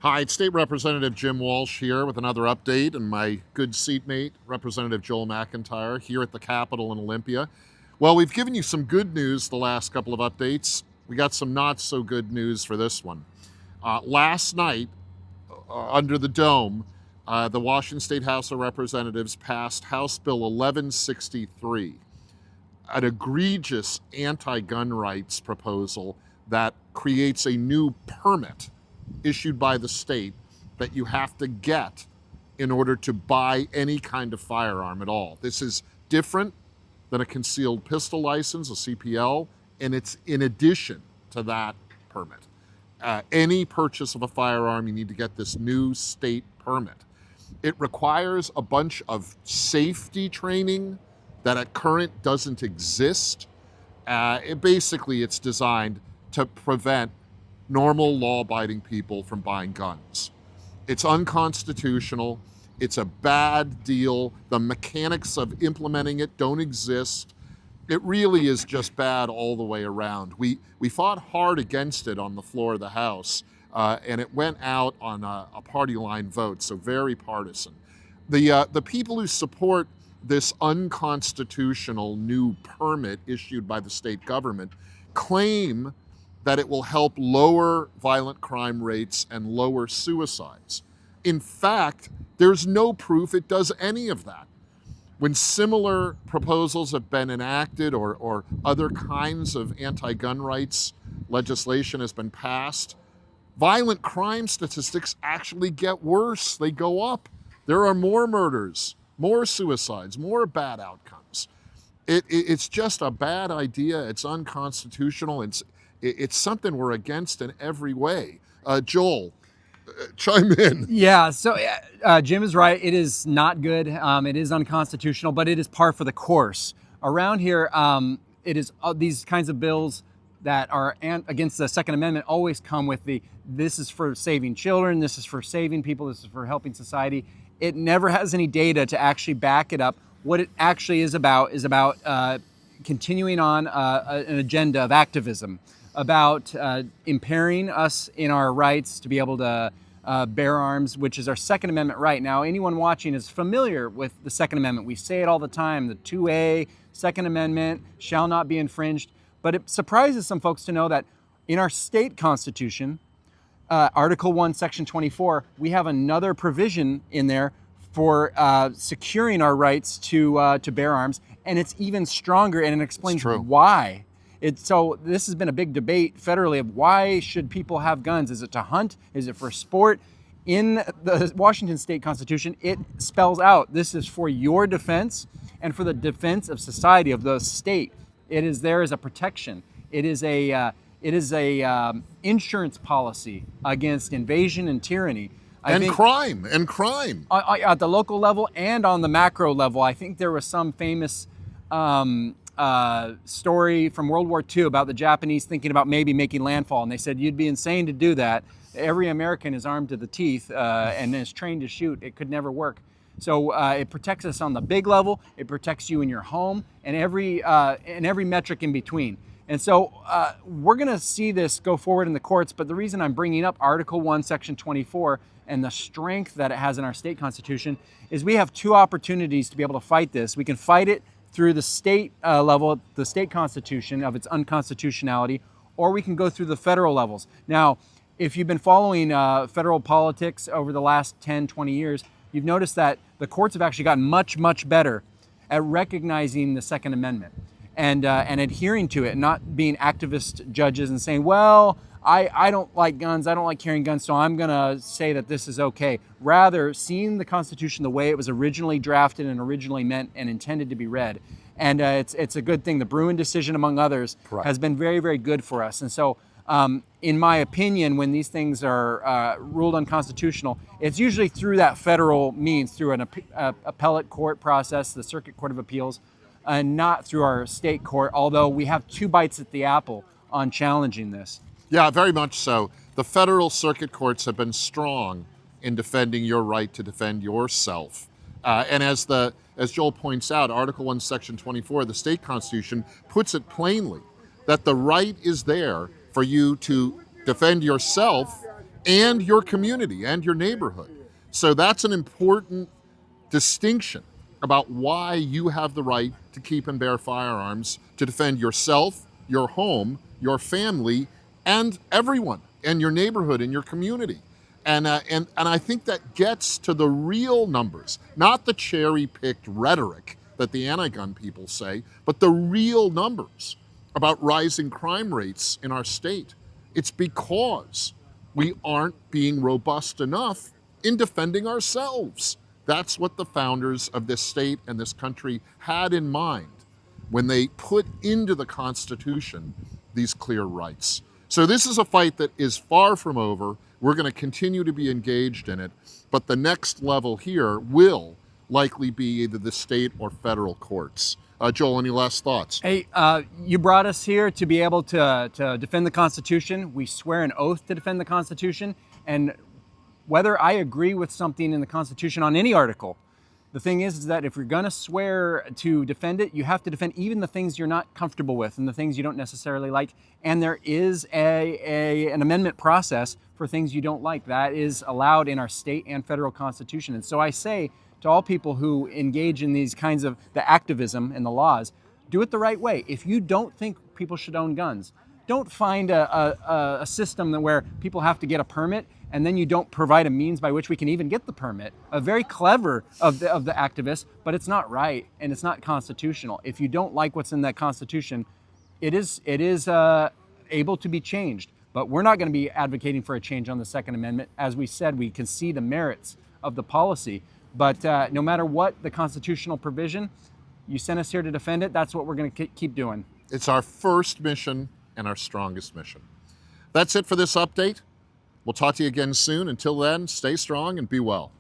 Hi, it's State Representative Jim Walsh here with another update, and my good seatmate, Representative Joel McIntyre, here at the Capitol in Olympia. Well, we've given you some good news the last couple of updates. We got some not so good news for this one. Last night, under the dome, the Washington State House of Representatives passed House Bill 1163, an egregious anti-gun rights proposal that creates a new permit issued by the state that you have to get in order to buy any kind of firearm at all. This is different than a concealed pistol license, a CPL, and it's in addition to that permit. Any purchase of a firearm, you need to get this new state permit. It requires a bunch of safety training that at current doesn't exist. Basically, it's designed to prevent normal law-abiding people from buying guns. It's unconstitutional. It's a bad deal. The mechanics of implementing it don't exist. It really is just bad all the way around. We fought hard against it on the floor of the House, and it went out on a party line vote, so very partisan. The people who support this unconstitutional new permit issued by the state government claim that it will help lower violent crime rates and lower suicides. In fact, there's no proof it does any of that. When similar proposals have been enacted or other kinds of anti-gun rights legislation has been passed, violent crime statistics actually get worse. They go up. There are more murders, more suicides, more bad outcomes. It's just a bad idea. It's unconstitutional. It's something we're against in every way. Joel, chime in. Yeah, so Jim is right. It is not good. It is unconstitutional, but it is par for the course. Around here, it is these kinds of bills that are against the Second Amendment always come with this is for saving children, this is for saving people, this is for helping society. It never has any data to actually back it up. What it actually is about continuing on an agenda of activism, about impairing us in our rights to be able to bear arms, which is our Second Amendment right. Now, anyone watching is familiar with the Second Amendment. We say it all the time, the 2A, Second Amendment shall not be infringed. But it surprises some folks to know that in our state constitution, Article 1, Section 24, we have another provision in there for securing our rights to bear arms. And it's even stronger, and it explains why. So this has been a big debate federally of why should people have guns? Is it to hunt? Is it for sport? In the Washington State Constitution, it spells out this is for your defense and for the defense of society, of the state. It is there as a protection. It is a insurance policy against invasion and tyranny. Crime. At the local level and on the macro level. I think there was some famous story from World War II about the Japanese thinking about maybe making landfall, and they said you'd be insane to do that. Every American is armed to the teeth and is trained to shoot. It could never work. So it protects us on the big level. It protects you in your home and every metric in between. And so we're going to see this go forward in the courts. But the reason I'm bringing up Article 1, Section 24 and the strength that it has in our state constitution is we have two opportunities to be able to fight this. We can fight it through the state level, the state constitution of its unconstitutionality, or we can go through the federal levels. Now, if you've been following federal politics over the last 10, 20 years, you've noticed that the courts have actually gotten much, much better at recognizing the Second Amendment and adhering to it, not being activist judges and saying, well, I don't like guns, I don't like carrying guns, so I'm going to say that this is okay. Rather, seeing the Constitution the way it was originally drafted and originally meant and intended to be read. And it's a good thing. The Bruin decision, among others, has been very, very good for us. And so, in my opinion, when these things are ruled unconstitutional, it's usually through that federal means, through an appellate court process, the Circuit Court of Appeals, and not through our state court, although we have two bites at the apple on challenging this. Yeah, very much so. The federal circuit courts have been strong in defending your right to defend yourself. And as Joel points out, Article 1, Section 24 of the state constitution puts it plainly that the right is there for you to defend yourself and your community and your neighborhood. So that's an important distinction about why you have the right to keep and bear firearms to defend yourself, your home, your family, and everyone, and your neighborhood and your community. And I think that gets to the real numbers, not the cherry-picked rhetoric that the anti-gun people say, but the real numbers about rising crime rates in our state. It's because we aren't being robust enough in defending ourselves. That's what the founders of this state and this country had in mind when they put into the Constitution these clear rights. So this is a fight that is far from over. We're going to continue to be engaged in it, but the next level here will likely be either the state or federal courts. Joel, any last thoughts? Hey, you brought us here to be able to defend the Constitution. We swear an oath to defend the Constitution, and whether I agree with something in the Constitution on any article, the thing is that if you're going to swear to defend it, you have to defend even the things you're not comfortable with and the things you don't necessarily like. And there is an amendment process for things you don't like. That is allowed in our state and federal Constitution. And so I say to all people who engage in these kinds of the activism and the laws, do it the right way. If you don't think people should own guns, don't find a system where people have to get a permit and then you don't provide a means by which we can even get the permit. Very clever of the activists, but it's not right and it's not constitutional. If you don't like what's in that Constitution, it is able to be changed. But we're not going to be advocating for a change on the Second Amendment. As we said, we can see the merits of the policy. But no matter what the constitutional provision, you sent us here to defend it. That's what we're going to keep doing. It's our first mission and our strongest mission. That's it for this update. We'll talk to you again soon. Until then, stay strong and be well.